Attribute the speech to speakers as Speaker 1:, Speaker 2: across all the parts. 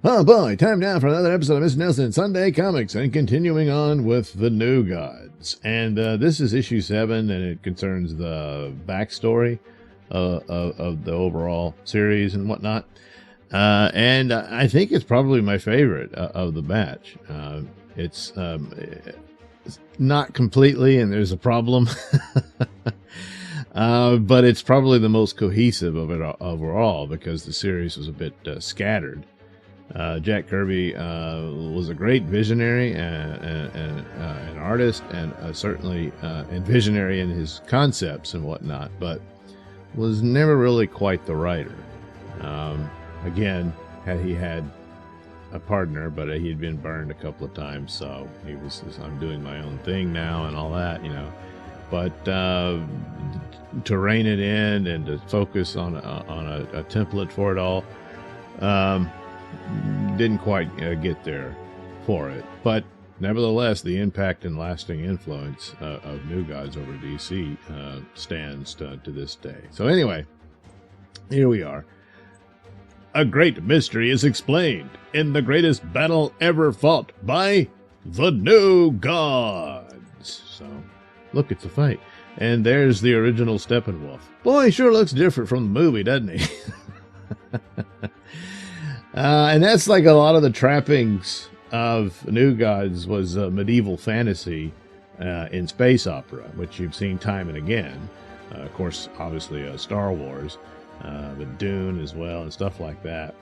Speaker 1: Oh boy, time now for another episode of Mr Nailsin Sunday Comics, and continuing on with the New Gods. And this is issue 7, and it concerns the backstory of the overall series and whatnot. And I think it's probably my favorite of the batch. It's not completely, and there's a problem. But it's probably the most cohesive of it overall, because the series was a bit scattered. Jack Kirby was a great visionary and an artist, and certainly and visionary in his concepts and whatnot, but was never really quite the writer. Again, he had a partner, but he had been burned a couple of times, so he was just, I'm doing my own thing now and all that, you know. But to rein it in and to focus on a template for it all, didn't quite get there for it. But nevertheless, the impact and lasting influence of New Gods over DC stands to this day. So anyway, here we are. A great mystery is explained in the greatest battle ever fought by the New Gods. So, look, it's a fight. And there's the original Steppenwolf. Boy, he sure looks different from the movie, doesn't he? And that's like a lot of the trappings of New Gods was medieval fantasy in space opera, which you've seen time and again. Of course, obviously Star Wars, but Dune as well and stuff like that.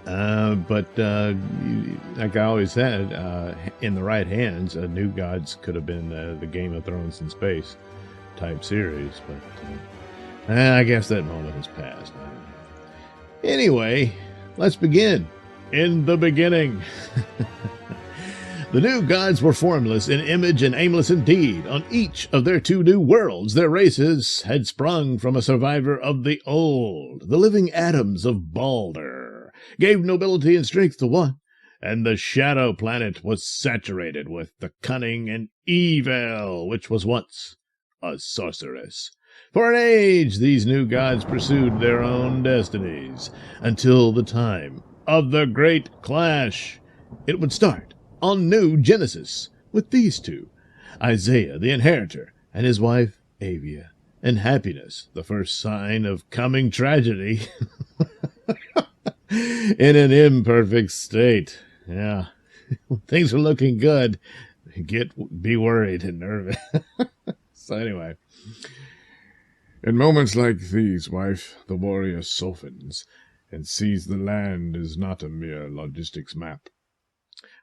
Speaker 1: But like I always said, in the right hands, New Gods could have been the Game of Thrones in space type series. But I guess that moment has passed. Anyway, let's begin. In the beginning. The New Gods were formless in image and aimless in deed. On each of their 2 new worlds, their races had sprung from a survivor of the old. The living atoms of Balder gave nobility and strength to one, and the shadow planet was saturated with the cunning and evil which was once a sorceress. For an age, these New Gods pursued their own destinies, until the time of the Great Clash. It would start on New Genesis with these 2, Isaiah the Inheritor and his wife Avia, and happiness, the first sign of coming tragedy, in an imperfect state. Yeah, things are looking good. Be worried and nervous. So anyway.
Speaker 2: In moments like these, wife, the warrior softens and sees the land is not a mere logistics map.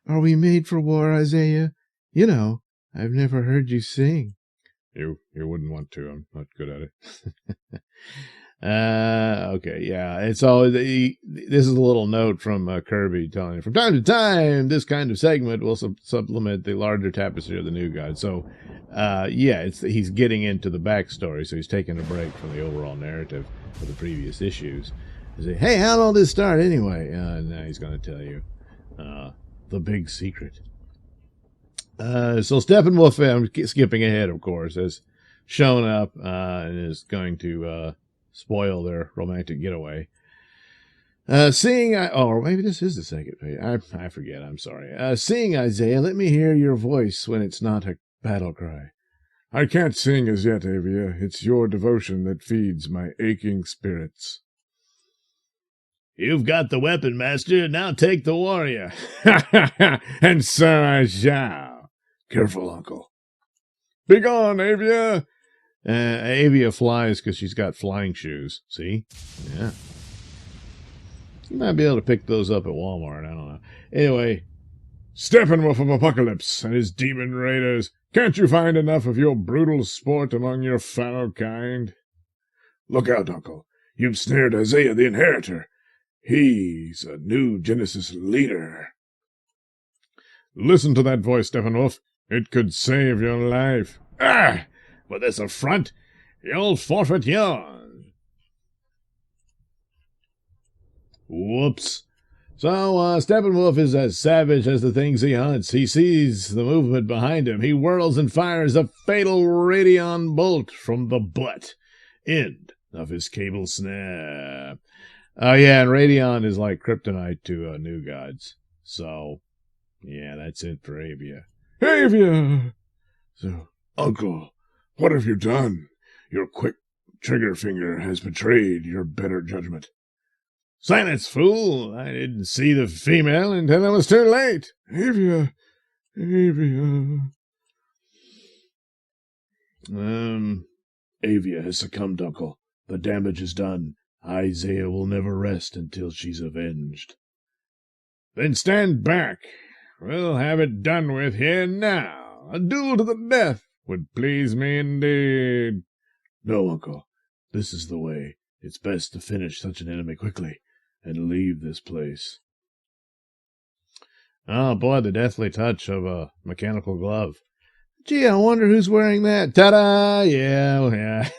Speaker 1: Are we made for war, Isaiah? You know, I've never heard you sing.
Speaker 2: You wouldn't want to. I'm not good at it.
Speaker 1: Okay, yeah. It's always this is a little note from Kirby telling you, from time to time, this kind of segment will supplement the larger tapestry of the New God. So, yeah, he's getting into the backstory, so he's taking a break from the overall narrative of the previous issues. He's say, hey, how'd all this start anyway? Now he's going to tell you the big secret. So Steppenwolf, I'm skipping ahead, of course, has shown up and is going to spoil their romantic getaway. Or maybe this is the second page. I forget. I'm sorry. Sing, Isaiah. Let me hear your voice when it's not a battle cry.
Speaker 2: I can't sing as yet, Avia. It's your devotion that feeds my aching spirits.
Speaker 1: You've got the weapon, master. Now take the warrior.
Speaker 2: And so I shall. Careful, uncle. Begone, Avia.
Speaker 1: Avia flies because she's got flying shoes. See? Yeah. You might be able to pick those up at Walmart. I don't know. Anyway.
Speaker 2: Steppenwolf of Apocalypse and his demon raiders. Can't you find enough of your brutal sport among your fallow kind? Look out, uncle. You've snared Isaiah the Inheritor. He's a New Genesis leader. Listen to that voice, Steppenwolf. It could save your life.
Speaker 1: Ah! With this affront, you'll forfeit yours. Whoops. So, Steppenwolf is as savage as the things he hunts. He sees the movement behind him. He whirls and fires a fatal radion bolt from the butt end of his cable snare. Oh, yeah, and Radion is like kryptonite to New Gods. So, yeah, that's it for Avia.
Speaker 2: Avia! So, Uncle, what have you done? Your quick trigger finger has betrayed your better judgment.
Speaker 1: Silence, fool! I didn't see the female until it was too late.
Speaker 2: Avia, Avia.
Speaker 1: Avia has succumbed, Uncle. The damage is done. Isaiah will never rest until she's avenged.
Speaker 2: Then stand back. We'll have it done with here now. A duel to the death would please me indeed.
Speaker 1: No, Uncle. This is the way. It's best to finish such an enemy quickly and leave this place. Oh, boy, the deathly touch of a mechanical glove. Gee, I wonder who's wearing that. Ta-da! Yeah.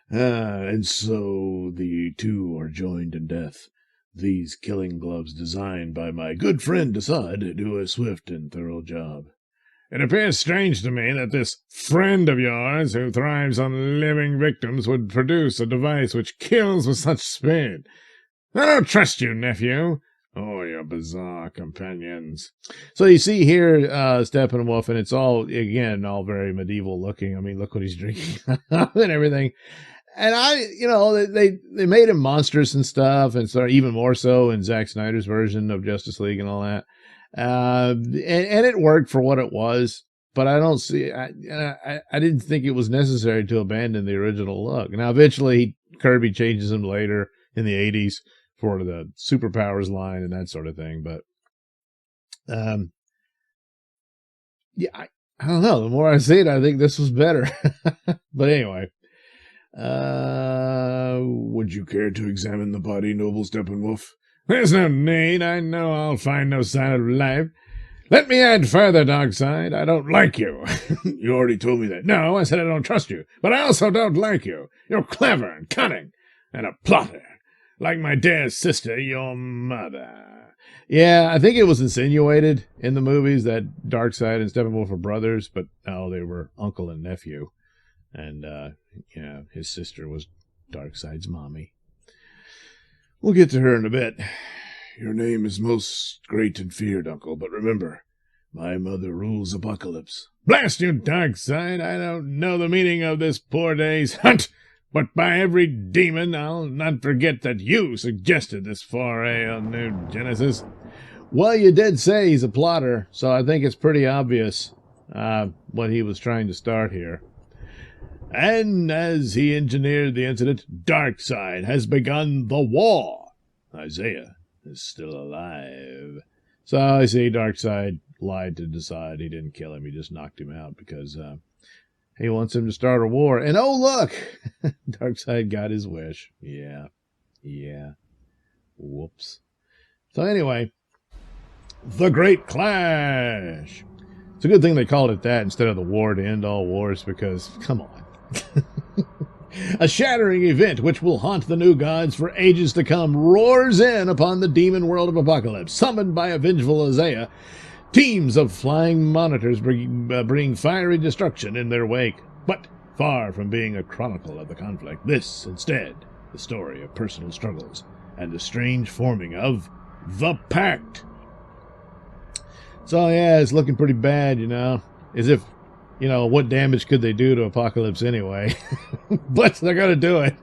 Speaker 1: And so the two are joined in death. These killing gloves designed by my good friend Desaad do a swift and thorough job.
Speaker 2: It appears strange to me that this friend of yours, who thrives on living victims, would produce a device which kills with such speed. I don't trust you, nephew. Oh, your bizarre companions.
Speaker 1: So you see here, Steppenwolf, and it's all, again, all very medieval looking. I mean, look what he's drinking and everything. And they made him monstrous and stuff, and so even more so in Zack Snyder's version of Justice League and all that. And it worked for what it was, but I don't see, I didn't think it was necessary to abandon the original look. Now, eventually, Kirby changes him later in the 80s for the superpowers line and that sort of thing. But, yeah, I don't know. The more I see it, I think this was better. But anyway,
Speaker 2: would you care to examine the body, noble Steppenwolf? There's no need. I know I'll find no sign of life. Let me add further, Darkseid. I don't like you.
Speaker 1: You already told me that.
Speaker 2: No, I said I don't trust you, but I also don't like you. You're clever and cunning and a plotter, like my dear sister, your mother.
Speaker 1: Yeah, I think it was insinuated in the movies that Darkseid and Steppenwolf were brothers, but no, they were uncle and nephew. And, his sister was Darkseid's mommy. We'll get to her in a bit.
Speaker 2: Your name is most great and feared, Uncle, but remember, my mother rules Apocalypse. Blast you, Darkseid! I don't know the meaning of this poor day's hunt, but by every demon, I'll not forget that you suggested this foray on New Genesis.
Speaker 1: Well, you did say he's a plotter, so I think it's pretty obvious what he was trying to start here.
Speaker 2: And as he engineered the incident, Darkseid has begun the war. Isaiah is still alive.
Speaker 1: So I see Darkseid lied to Desaad. He didn't kill him. He just knocked him out because he wants him to start a war. And oh, look! Darkseid got his wish. Yeah. Whoops. So anyway,
Speaker 2: the Great Clash.
Speaker 1: It's a good thing they called it that instead of the war to end all wars because, come on.
Speaker 2: A shattering event which will haunt the New Gods for ages to come roars in upon the demon world of Apocalypse. Summoned by a vengeful Isaiah, teams of flying monitors bring fiery destruction in their wake. But far from being a chronicle of the conflict, this, instead, the story of personal struggles and the strange forming of the Pact.
Speaker 1: So, yeah, it's looking pretty bad, as if, what damage could they do to Apocalypse anyway? But they're going to do it.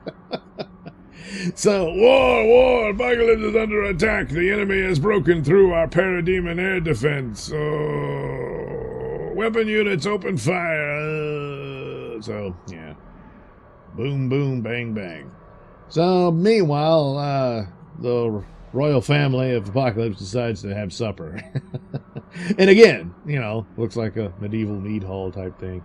Speaker 2: So, war, Apocalypse is under attack. The enemy has broken through our parademon air defense. Weapon units open fire. So, yeah. Boom, boom, bang, bang.
Speaker 1: So, meanwhile, the royal family of Apocalypse decides to have supper. And again, looks like a medieval mead hall type thing.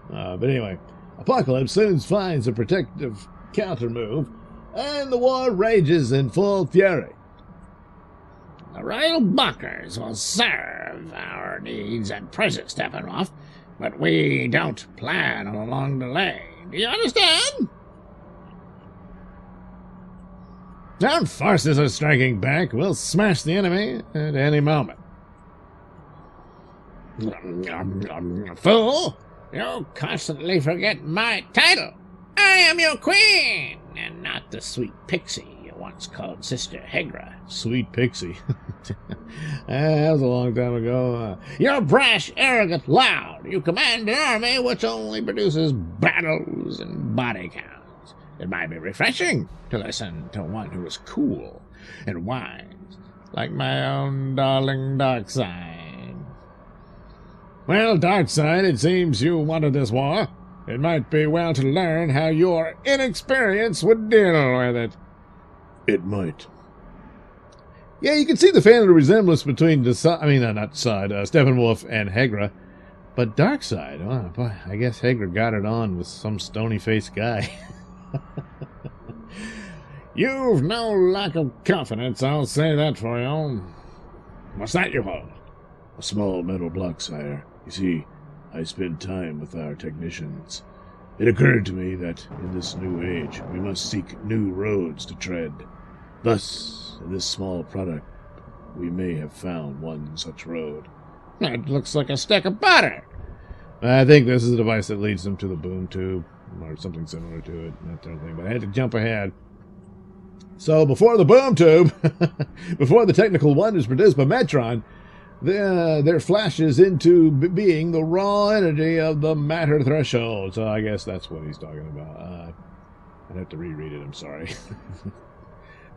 Speaker 1: But anyway, Apocalypse soon finds a protective counter-move, and the war rages in full fury.
Speaker 3: The royal bunkers will serve our needs at present, Steppenwolf, but we don't plan on a long delay. Do you understand?
Speaker 2: Our forces are striking back. We'll smash the enemy at any moment.
Speaker 3: Fool! You constantly forget my title. I am your queen, and the sweet pixie you once called Sister Hegra.
Speaker 1: Sweet Pixie. That was a long time ago.
Speaker 3: You're brash, arrogant, loud. You command an army which only produces battles and body counts. It might be refreshing to listen to one who is cool and wise, like my own darling Darkseid.
Speaker 2: Well, Darkseid, it seems you wanted this war. It might be well to learn how your inexperience would deal with it.
Speaker 1: It might. Yeah, you can see the family resemblance between Steppenwolf and Hegra. But Darkseid, oh, boy, I guess Hegra got it on with some stony-faced guy.
Speaker 3: You've no lack of confidence, I'll say that for you. What's that you hold?
Speaker 1: A small metal block, sire. You see, I spend time with our technicians. It occurred to me that in this new age, we must seek new roads to tread. Thus, in this small product, we may have found one such road.
Speaker 3: It looks like a stack of butter.
Speaker 1: I think this is the device that leads them to the boom tube, or something similar to it, that sort of thing. But I had to jump ahead. So before the boom tube, before the technical wonders produced by Metron, there flashes into being the raw energy of the matter threshold. So I guess that's what he's talking about. I'd have to reread it, I'm sorry.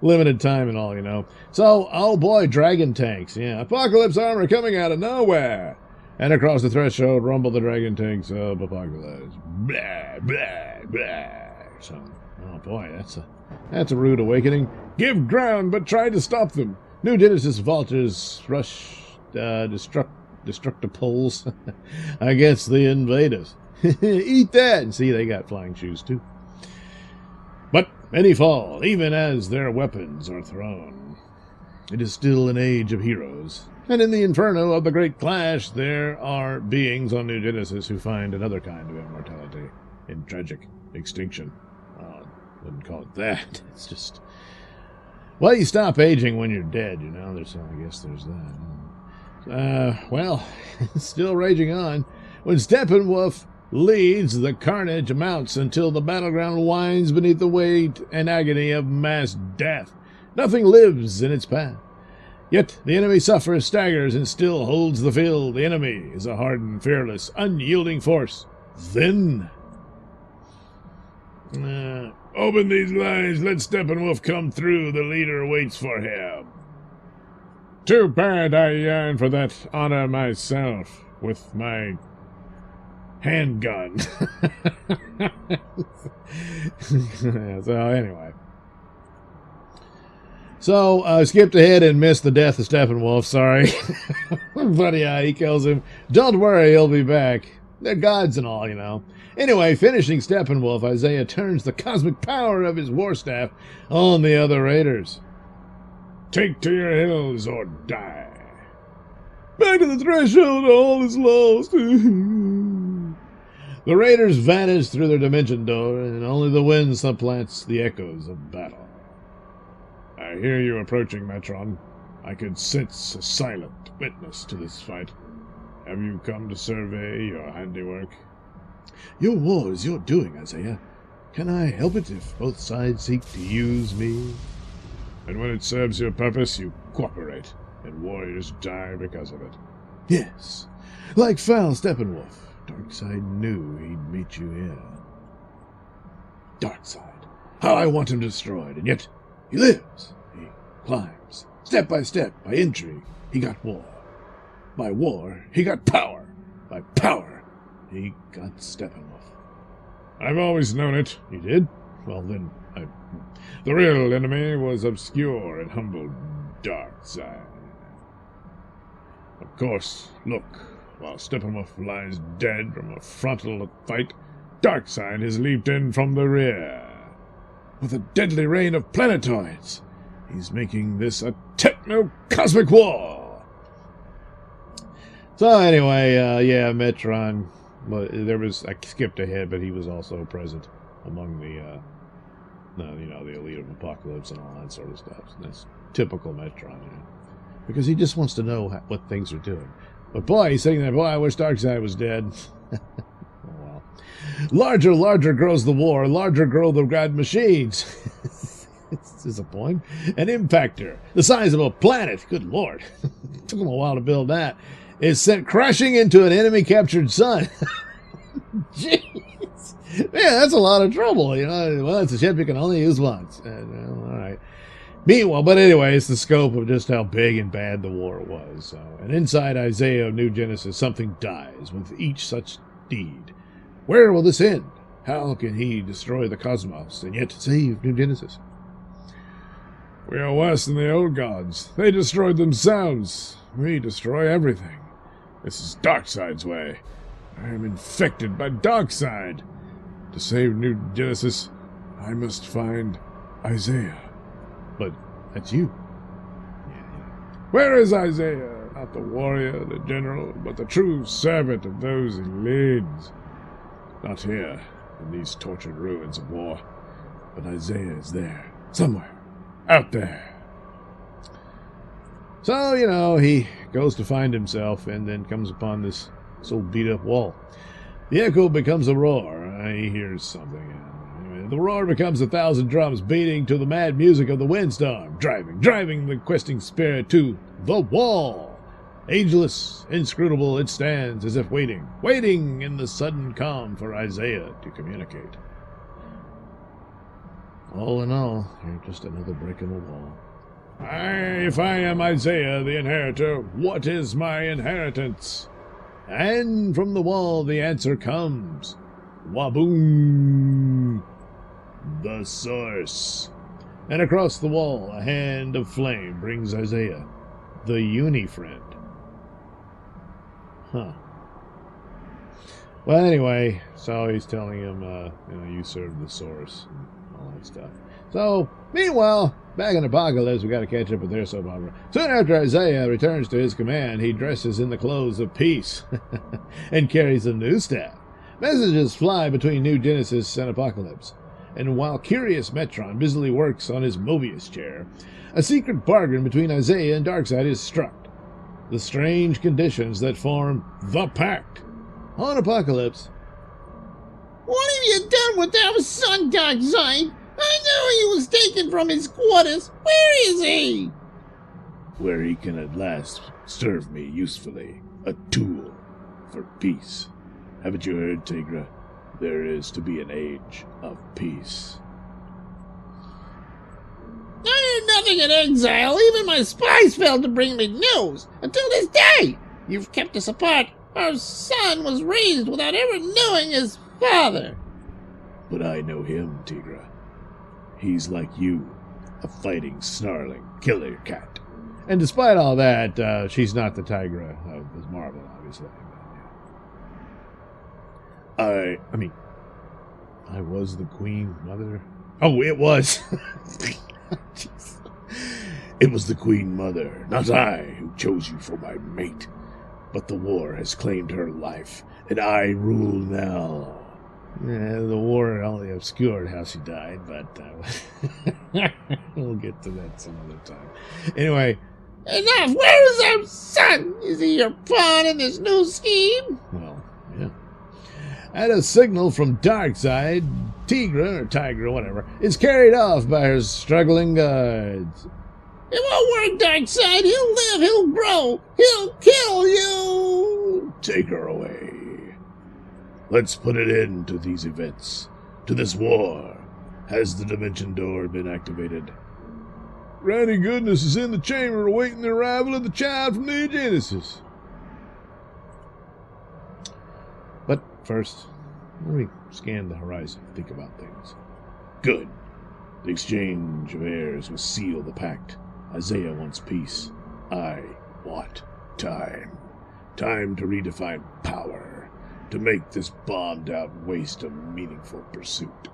Speaker 1: Limited time and all, you know. So, oh boy, dragon tanks. Yeah, Apocalypse armor coming out of nowhere. And across the threshold rumble the dragon tanks of Apocalypse. Blah, blah, blah. So, oh boy, that's a rude awakening.
Speaker 2: Give ground, but try to stop them.
Speaker 1: New Genesis Vultures rush destructibles against the invaders. Eat that! And see, they got flying shoes too. But many fall, even as their weapons are thrown. It is still an age of heroes. And in the inferno of the Great Clash, there are beings on New Genesis who find another kind of immortality in tragic extinction. Wouldn't call it that. It's just... Well, you stop aging when you're dead, you know. I guess there's that. Well, still raging on. When Steppenwolf leads, the carnage mounts until the battleground winds beneath the weight and agony of mass death. Nothing lives in its path. Yet the enemy suffers, staggers, and still holds the field. The enemy is a hardened, fearless, unyielding force. Then...
Speaker 2: Open these lines, let Steppenwolf come through, the leader waits for him. Too bad I yearn for that honor myself, with my handgun.
Speaker 1: So anyway. So, skipped ahead and missed the death of Steppenwolf, sorry. But yeah, he kills him. Don't worry, he'll be back. They're gods and all, you know. Anyway, finishing Steppenwolf, Isaiah turns the cosmic power of his war staff on the other raiders.
Speaker 2: Take to your hills or die.
Speaker 1: Back to the threshold, all is lost. The raiders vanish through their dimension door, and only the wind supplants the echoes of battle.
Speaker 2: I hear you approaching, Metron. I could sense a silent witness to this fight. Have you come to survey your handiwork?
Speaker 1: Your war is your doing, Isaiah. Can I help it if both sides seek to use me?
Speaker 2: And when it serves your purpose, you cooperate, and warriors die because of it.
Speaker 1: Yes, like foul Steppenwolf. Darkseid knew he'd meet you here. Darkseid, how I want him destroyed, and yet he lives. He climbs, step by step, by intrigue, he got war. By war, he got power. By power, he got Steppenwolf.
Speaker 2: I've always known it.
Speaker 1: You did? Well, then,
Speaker 2: The real enemy was obscure and humble Darkseid. Of course, look, while Steppenwolf lies dead from a frontal fight, Darkseid has leaped in from the rear. With a deadly rain of planetoids, he's making this a techno-cosmic war.
Speaker 1: So anyway, yeah, Metron. Well, I skipped ahead, but he was also present among the elite of Apocalypse and all that sort of stuff. And that's typical Metron, you know, because he just wants to know what things are doing. But boy, he's saying that, boy, I wish Darkseid was dead. Oh well. Larger grows the war. Larger grow the god machines. Disappointing. An impactor, the size of a planet, good lord, took them a while to build that, is sent crashing into an enemy-captured sun. Jeez. Man, that's a lot of trouble, you know. Well, it's a ship you can only use once. Well, all right. Meanwhile, but anyway, it's the scope of just how big and bad the war was. So, and inside Isaiah of New Genesis, something dies with each such deed. Where will this end? How can he destroy the cosmos and yet save New Genesis?
Speaker 2: We are worse than the old gods. They destroyed themselves. We destroy everything. This is Darkseid's way. I am infected by Darkseid. To save New Genesis, I must find Isaiah.
Speaker 1: But that's you.
Speaker 2: Where is Isaiah? Not the warrior, the general, but the true servant of those he leads. Not here, in these tortured ruins of war, but Isaiah is there, somewhere, out there.
Speaker 1: So, you know, he goes to find himself and then comes upon this old beat-up wall. The echo becomes a roar. He hears something. The roar becomes 1,000 drums beating to the mad music of the windstorm, driving the questing spirit to the wall. Ageless, inscrutable, it stands as if waiting in the sudden calm for Isaiah to communicate. All in all, you're just another brick in the wall.
Speaker 2: If I am Isaiah, the inheritor, what is my inheritance?
Speaker 1: And from the wall the answer comes. Waboom! The source. And across the wall, a hand of flame brings Isaiah, the uni-friend. Huh. Well, anyway, so he's telling him, you serve the source and all that stuff. So, meanwhile, back in Apocalypse, we got to catch up with their soap opera. Soon after Isaiah returns to his command, he dresses in the clothes of peace and carries a new staff. Messages fly between New Genesis and Apocalypse. And while curious Metron busily works on his Mobius chair, a secret bargain between Isaiah and Darkseid is struck. The strange conditions that form the Pact. On Apocalypse.
Speaker 3: What have you done with our son, Darkseid? I know he was taken from his quarters. Where is he?
Speaker 1: Where he can at last serve me usefully. A tool for peace. Haven't you heard, Tigra? There is to be an age of peace.
Speaker 3: I heard nothing in exile. Even my spies failed to bring me news. Until this day, you've kept us apart. Our son was raised without ever knowing his father.
Speaker 1: But I know him, Tigra. He's like you, a fighting, snarling killer cat. And despite all that, she's not the Tigra of Marvel, obviously. I was the Queen Mother. Oh, it was. It was the Queen Mother, not I, who chose you for my mate. But the war has claimed her life, and I rule now. Yeah, the war only obscured how she died, but we'll get to that some other time. Anyway.
Speaker 3: Enough! Where is our son? Is he your pawn in this new scheme?
Speaker 1: Well, yeah. At a signal from Darkseid, Tigra, whatever, is carried off by her struggling guards.
Speaker 3: It won't work, Darkseid. He'll live, he'll grow, he'll kill you!
Speaker 1: Take her away. Let's put an end to these events, to this war. Has the dimension door been activated?
Speaker 2: Granny Goodness is in the chamber awaiting the arrival of the child from New Genesis.
Speaker 1: But first, let me scan the horizon, think about things. Good. The exchange of heirs will seal the pact. Isaiah wants peace. I want time. Time to redefine power. To make this bombed-out waste a meaningful pursuit.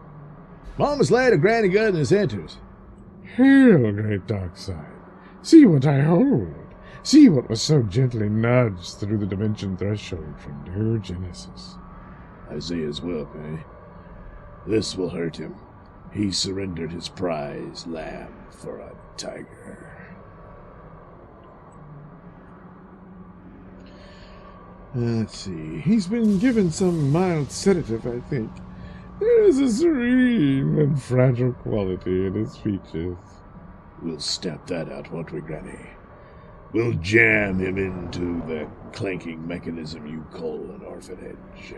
Speaker 1: Moment later, Granny Goodness enters.
Speaker 2: Hail, great Darkseid. See what I hold. See what was so gently nudged through the dimension threshold from New Genesis.
Speaker 1: Isaiah's whelp, eh? This will hurt him. He surrendered his prize lamb for a tiger.
Speaker 2: Let's see. He's been given some mild sedative, I think. There is a serene and fragile quality in his features.
Speaker 1: We'll stamp that out, won't we, Granny? We'll jam him into the clanking mechanism you call an orphanage.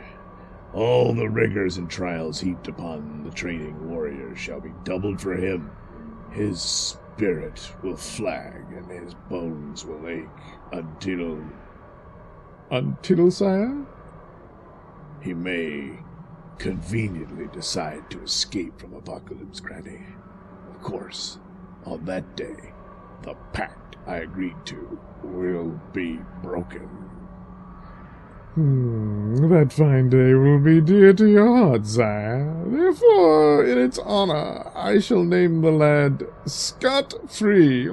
Speaker 1: All the rigors and trials heaped upon the training warriors shall be doubled for him. His spirit will flag, and his bones will ache until...
Speaker 2: Until, sire?
Speaker 1: He may conveniently decide to escape from Apocalypse, Granny. Of course, on that day, the pact I agreed to will be broken.
Speaker 2: That fine day will be dear to your heart, sire. Therefore, in its honor, I shall name the lad Scot-Free.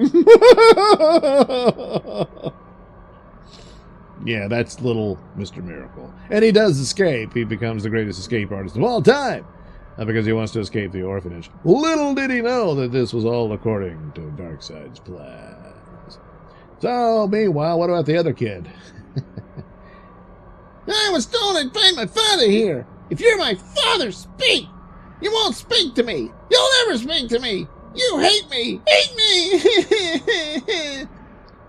Speaker 1: Yeah, that's little Mr. Miracle. And he does escape. He becomes the greatest escape artist of all time because he wants to escape the orphanage. Little did he know that this was all according to Darkseid's plans. So, meanwhile, what about the other kid?
Speaker 3: I was told I'd find my father here. If you're my father, speak. You won't speak to me. You'll never speak to me. You hate me. Hate me.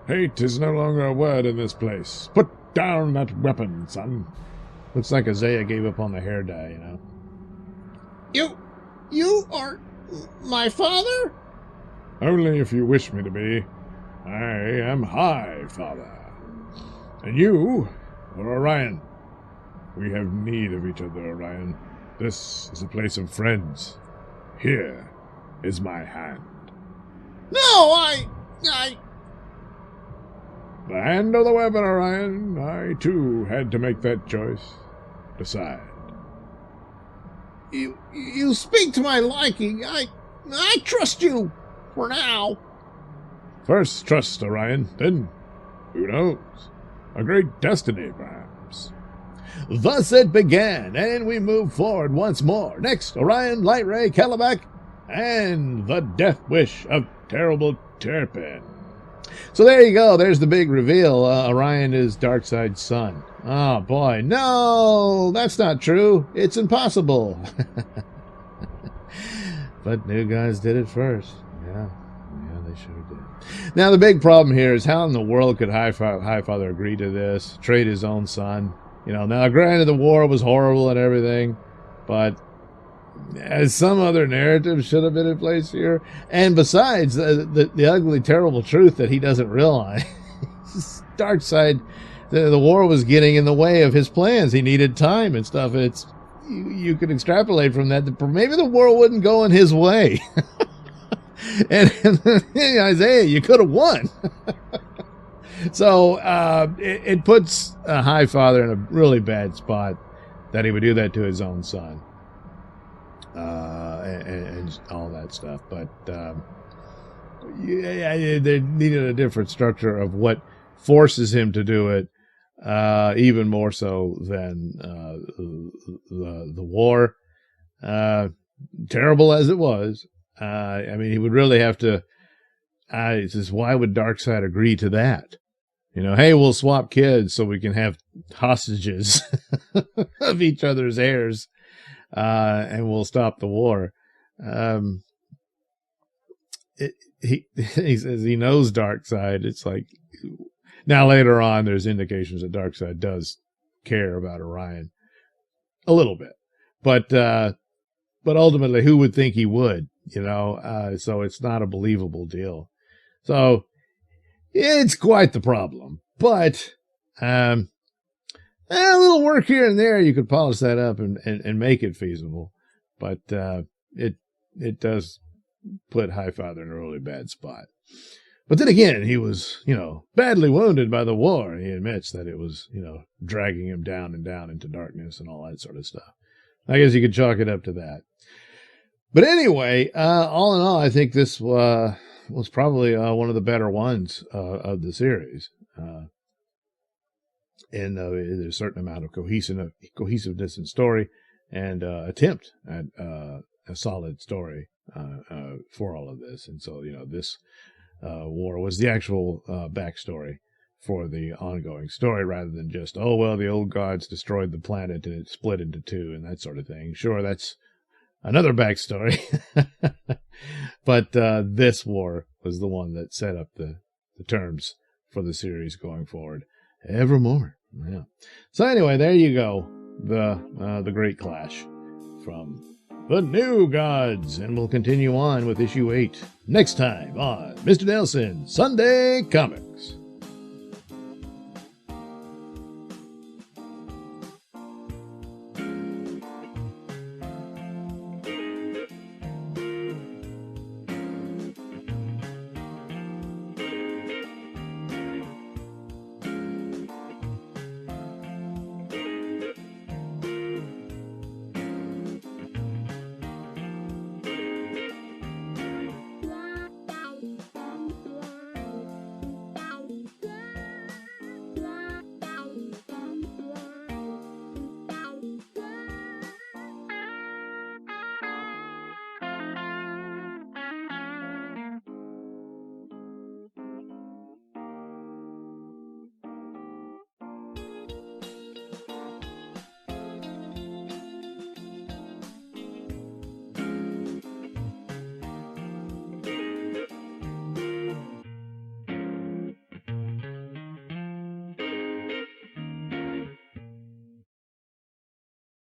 Speaker 2: Hate is no longer a word in this place. Put down that weapon, son.
Speaker 1: Looks like Isaiah gave up on the hair dye,
Speaker 3: You are my father?
Speaker 2: Only if you wish me to be. I am High Father. And you are Orion. We have need of each other, Orion. This is a place of friends. Here is my hand.
Speaker 3: No, I...
Speaker 2: The hand of the weapon, Orion. I, too, had to make that choice. Decide.
Speaker 3: You speak to my liking. I trust you. For now.
Speaker 2: First trust, Orion. Then, who knows? A great destiny, perhaps.
Speaker 1: Thus it began, and we move forward once more. Next, Orion, Light Ray, Calabac, and the death wish of Terrible Terrapin. So there you go. There's the big reveal. Orion is Darkseid's son. Oh, boy. No, that's not true. It's impossible. But New Gods did it first. Yeah, they sure did. Now, the big problem here is how in the world could Highfather agree to this, trade his own son? Now, granted, the war was horrible and everything, but as some other narrative should have been in place here. And besides, the ugly, terrible truth that he doesn't realize, Darkseid, the war was getting in the way of his plans. He needed time and stuff. You could extrapolate from that maybe the war wouldn't go in his way. and Isaiah, you could have won. So it puts Highfather in a really bad spot that he would do that to his own son. And all that stuff, but they needed a different structure of what forces him to do it, even more so than the war. Terrible as it was, he would really have to. It's just, why would Darkseid agree to that? Hey, we'll swap kids so we can have hostages of each other's heirs. And we'll stop the war. He says he knows Darkseid. It's like, now later on, there's indications that Darkseid does care about Orion a little bit, but ultimately, who would think he would? So it's not a believable deal. So it's quite the problem, but a little work here and there, you could polish that up and make it feasible. But it does put Highfather in a really bad spot. But then again, he was, badly wounded by the war. He admits that it was, dragging him down and down into darkness and all that sort of stuff. I guess you could chalk it up to that. But anyway, all in all, I think this was probably one of the better ones of the series. And there's a certain amount of cohesiveness in story and attempt at a solid story for all of this. And so, this war was the actual backstory for the ongoing story rather than just, the old gods destroyed the planet and it split into two and that sort of thing. Sure, that's another backstory. But this war was the one that set up the terms for the series going forward evermore. Yeah. So anyway, there you go. The Great Clash from the New Gods. And we'll continue on with issue 8 next time on Mr. Nailsin Sunday Comics.